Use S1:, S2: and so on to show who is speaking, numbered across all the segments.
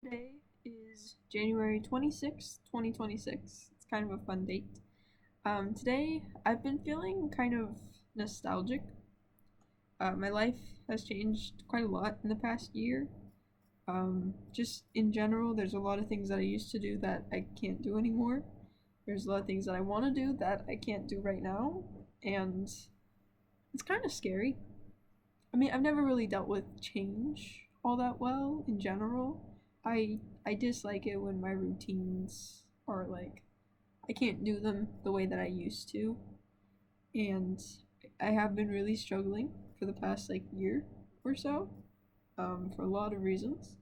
S1: Today is January 26th, 2026. It's kind of a fun date. Today, I've been feeling kind of nostalgic. My life has changed quite a lot in the past year. Just in general, there's a lot of things that I used to do that I can't do anymore. There's a lot of things that I want to do that I can't do right now, and it's kind of scary. I mean, I've never really dealt with change all that well in general. I dislike it when my routines are like I can't do them the way that I used to, and I have been really struggling for the past like year or so, for a lot of reasons,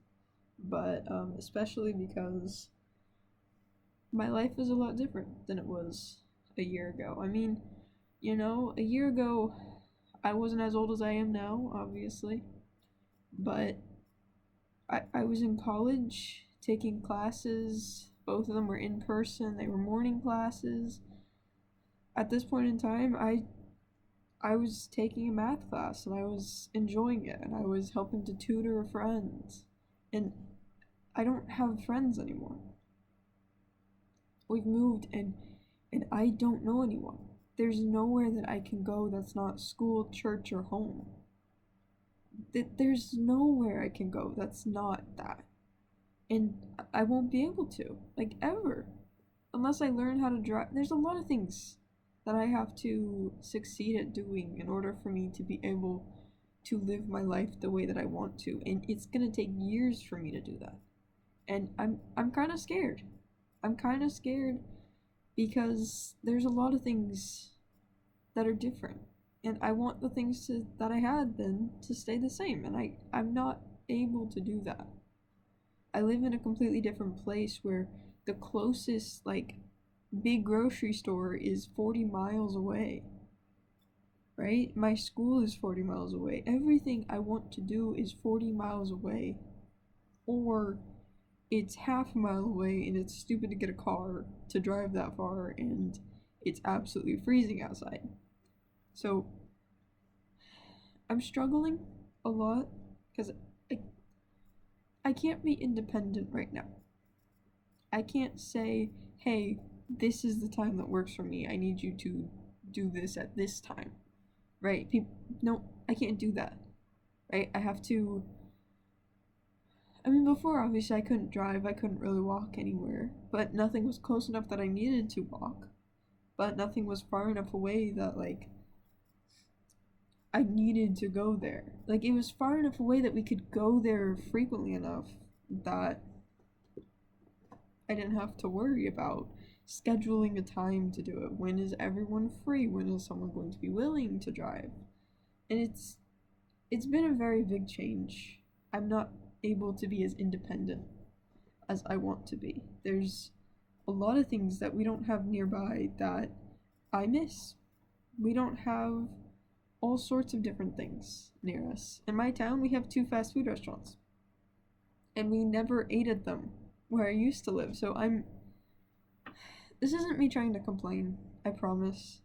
S1: but especially because my life is a lot different than it was a year ago. I mean, a year ago I wasn't as old as I am now, obviously, but I was in college taking classes. Both of them were in person, they were morning classes. At this point in time, I was taking a math class and I was enjoying it and I was helping to tutor friends. And I don't have friends anymore. We've moved and I don't know anyone. There's nowhere that I can go that's not school, church, or home. There's nowhere I can go that's not that. And I won't be able to, like, ever, unless I learn how to drive. There's a lot of things that I have to succeed at doing in order for me to be able to live my life the way that I want to, and it's gonna take years for me to do that. And I'm kind of scared. I'm kind of scared because there's a lot of things that are different, and I want the things that I had then to stay the same, and I'm not able to do that. I live in a completely different place where the closest like big grocery store is 40 miles away. Right? My school is 40 miles away. Everything I want to do is 40 miles away. Or it's half a mile away and it's stupid to get a car to drive that far and it's absolutely freezing outside. So I'm struggling a lot because I, I can't be independent right now. I can't say, hey, this is the time that works for me. I need you to do this at this time. Right? People, no, I can't do that. Right? I have to. I mean, before, obviously, I couldn't drive. I couldn't really walk anywhere. But nothing was close enough that I needed to walk. But nothing was far enough away that, like, I needed to go there. Like, it was far enough away that we could go there frequently enough that I didn't have to worry about scheduling a time to do it. When is everyone free? When is someone going to be willing to drive? And it's been a very big change. I'm not able to be as independent as I want to be. There's a lot of things that we don't have nearby that I miss. We don't have all sorts of different things near us. In my town, we have two fast food restaurants, and we never ate at them where I used to live. So this isn't me trying to complain, I promise.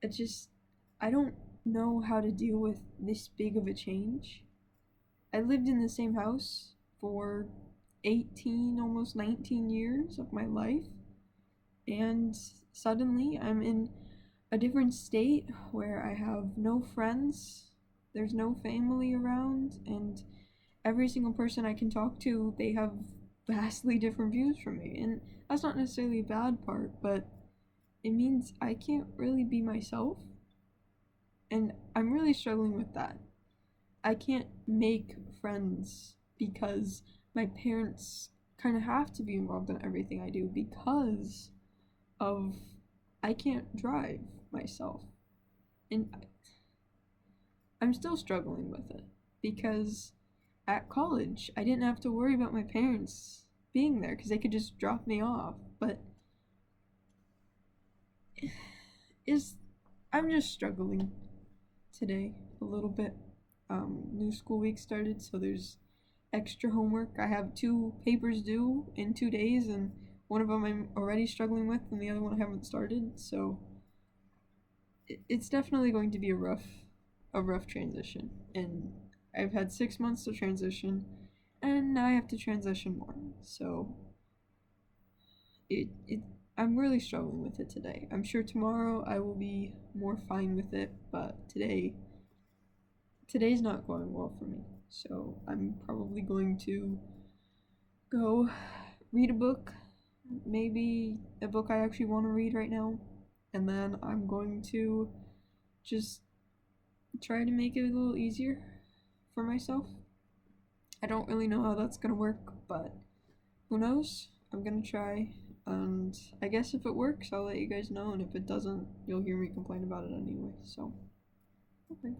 S1: It's just, I don't know how to deal with this big of a change. I lived in the same house for 18, almost 19 years of my life, and suddenly I'm in a different state where I have no friends, there's no family around, and every single person I can talk to, they have vastly different views from me. And that's not necessarily a bad part, but it means I can't really be myself, and I'm really struggling with that. I can't make friends because my parents kind of have to be involved in everything I do because of I can't drive myself. And I'm still struggling with it because at college I didn't have to worry about my parents being there because they could just drop me off. But is I'm just struggling today a little bit. New school week started, so there's extra homework. I have two papers due in 2 days, and one of them I'm already struggling with, and the other one I haven't started. So it's definitely going to be a rough transition. And I've had 6 months to transition, and now I have to transition more. So it I'm really struggling with it today. I'm sure tomorrow I will be more fine with it, but today's not going well for me. So I'm probably going to go read a book, maybe a book I actually want to read right now, and then I'm going to just try to make it a little easier for myself. I don't really know how that's gonna work, but who knows? I'm gonna try, and I guess if it works, I'll let you guys know, and if it doesn't, you'll hear me complain about it anyway, so, okay.